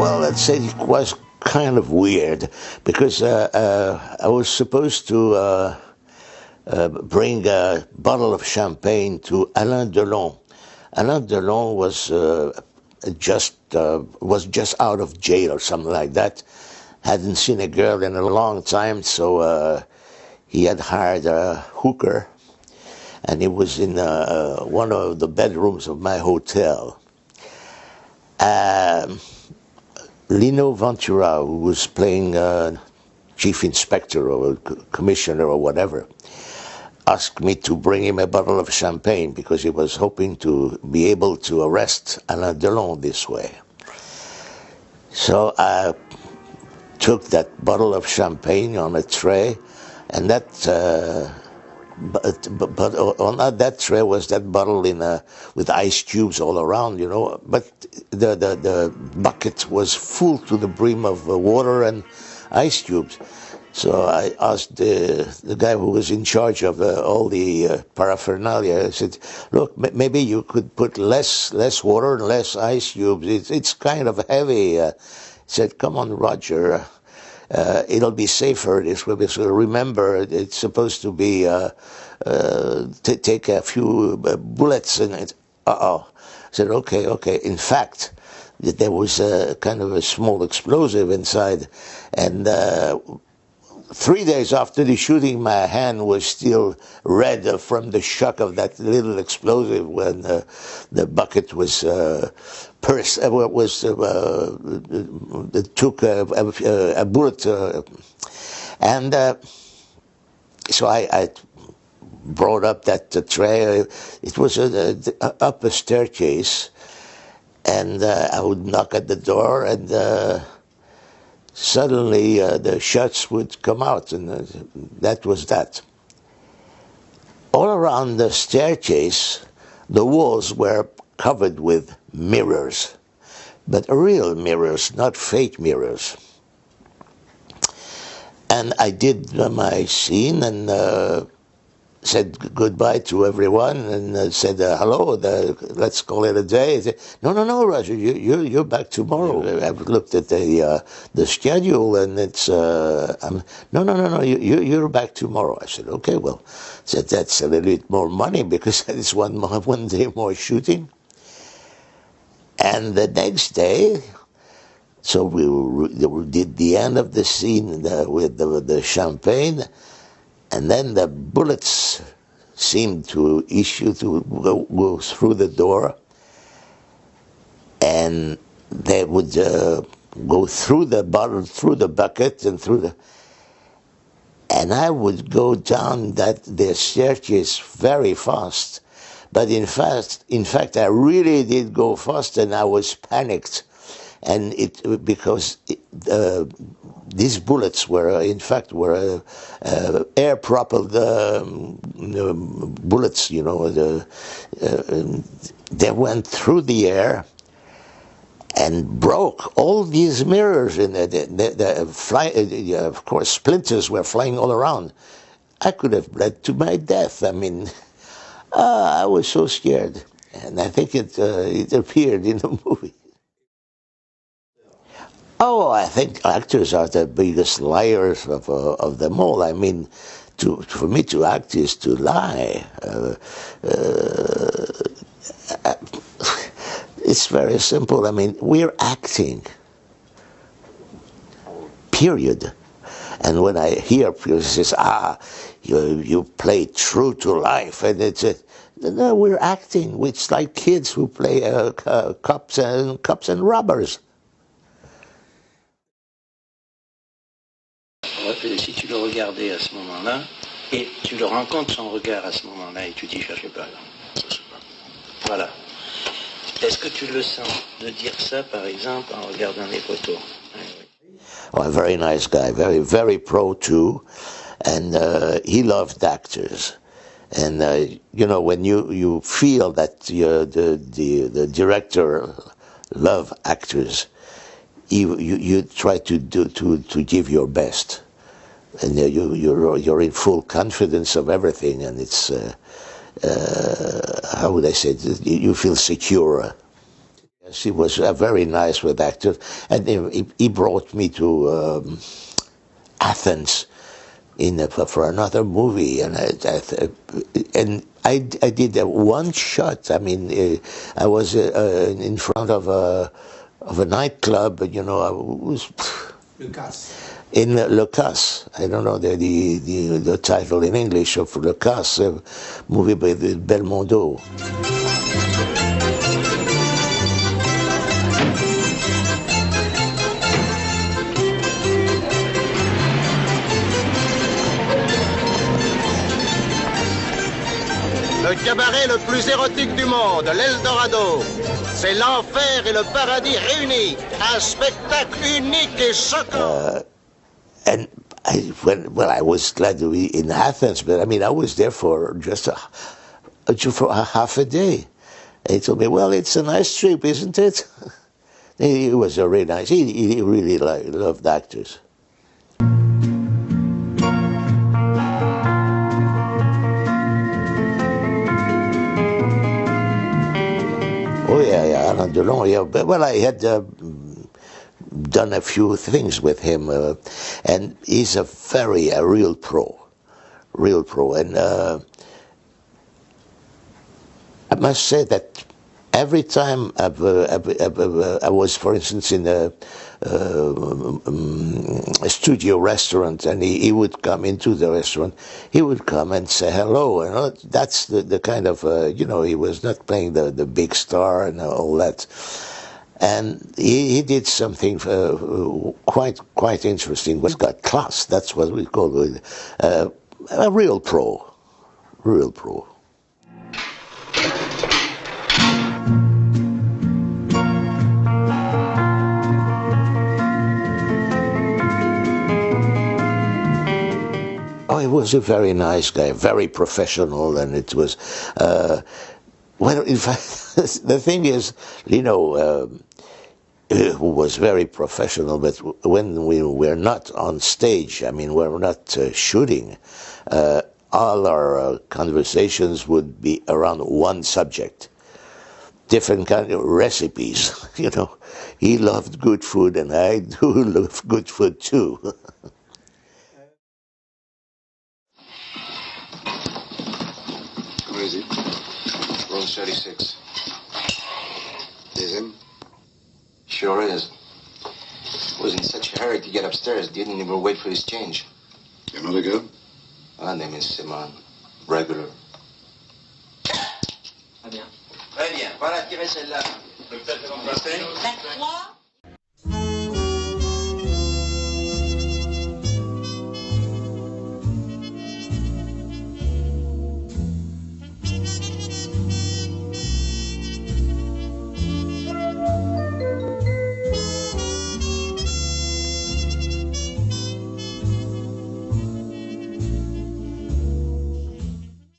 Well, let's say it was kind of weird because I was supposed to bring a bottle of champagne to Alain Delon. Alain Delon was just out of jail or something like that. Hadn't seen a girl in a long time, so he had hired a hooker, and he was in one of the bedrooms of my hotel. Lino Ventura, who was playing chief inspector or commissioner or whatever, asked me to bring him a bottle of champagne because he was hoping to be able to arrest Alain Delon this way. So I took that bottle of champagne on a tray, and that but on that tray was that bottle with ice cubes all around, you know. But the bucket was full to the brim of water and ice cubes. So I asked the guy who was in charge of all the paraphernalia. I said, "Look, maybe you could put less water and less ice cubes. It's kind of heavy." He said, "Come on, Roger. It'll be safer this way. So remember, it's supposed to be take a few bullets in it." I said, "Okay." In fact, there was a kind of a small explosive inside, and 3 days after the shooting, my hand was still red from the shock of that little explosive when the bucket was took a bullet, and so I brought up that tray. It was up a staircase, and I would knock at the door, and suddenly the shots would come out, and that was that. All around the staircase, the walls were covered with mirrors, but real mirrors, not fake mirrors. And I did my scene and said goodbye to everyone, and said hello. Let's call it a day. Said, no, Roger, you're back tomorrow. I've looked at the schedule, and it's no. You're back tomorrow. I said, okay. Well, said that's a little bit more money because it's one day more shooting. And the next day, so we did the end of the scene with the champagne. And then the bullets seemed to issue to go through the door, and they would go through the bottle, through the bucket, and and I would go down the staircase very fast. But in fact, I really did go fast, and I was panicked, and because these bullets were, in fact, air-propelled bullets. You know, they went through the air and broke all these mirrors, and of course, splinters were flying all around. I could have bled to my death. I mean, I was so scared, and I think it appeared in the movie. Oh, I think actors are the biggest liars of them all. I mean, for me to act is to lie. It's very simple. I mean, we're acting, period. And when I hear people say, you play true to life, and no, we're acting. It's like kids who play cops and robbers. Si tu le regardais à ce moment-là, et tu le rencontres son regard à ce moment-là, et tu dis, je sais pas. Voilà. Est-ce que tu le sens de dire ça, par exemple, en regardant les photos? Oh, a very nice guy, very, very pro too, and he loved actors. And you know, when you feel that the director love actors, you try to give your best. And you're in full confidence of everything, and it's how would I say it? You feel secure. Yes, he was very nice with actors, and he brought me to Athens for another movie, and I did one shot. I mean, I was in front of a nightclub, you know. I was in Lucas. I don't know the title in English of Lucas, a movie by Belmondo. Le cabaret le plus érotique du monde, l'Eldorado. C'est l'enfer et le paradis réunis. Un spectacle unique et choquant. And I was glad to be in Athens, but I mean, I was there for just for half a day. And he told me, well, it's a nice trip, isn't it? He was very nice. He really loved actors. Oh yeah, Alain Delon. Yeah, but well, I had done a few things with him, and he's a real pro, and I must say that every time I was, for instance, in a studio restaurant, and he would come into the restaurant, he would come and say hello, and that's the kind of, you know, he was not playing the big star and all that. And he did something quite interesting. He's got class, that's what we call it. A real pro. Oh, he was a very nice guy, very professional, and it was, well, in fact, the thing is, Lino who was very professional, but when we were not on stage, I mean, we're not shooting, all our conversations would be around one subject, different kind of recipes, you know. He loved good food, and I do love good food too. Where is he? Room 36. Is him? Sure is. Was in such a hurry to get upstairs, didn't even wait for his change. Your mother girl? Her name is Simon. Regular. Très bien. Très bien. Voilà, tirez celle-là. La 3.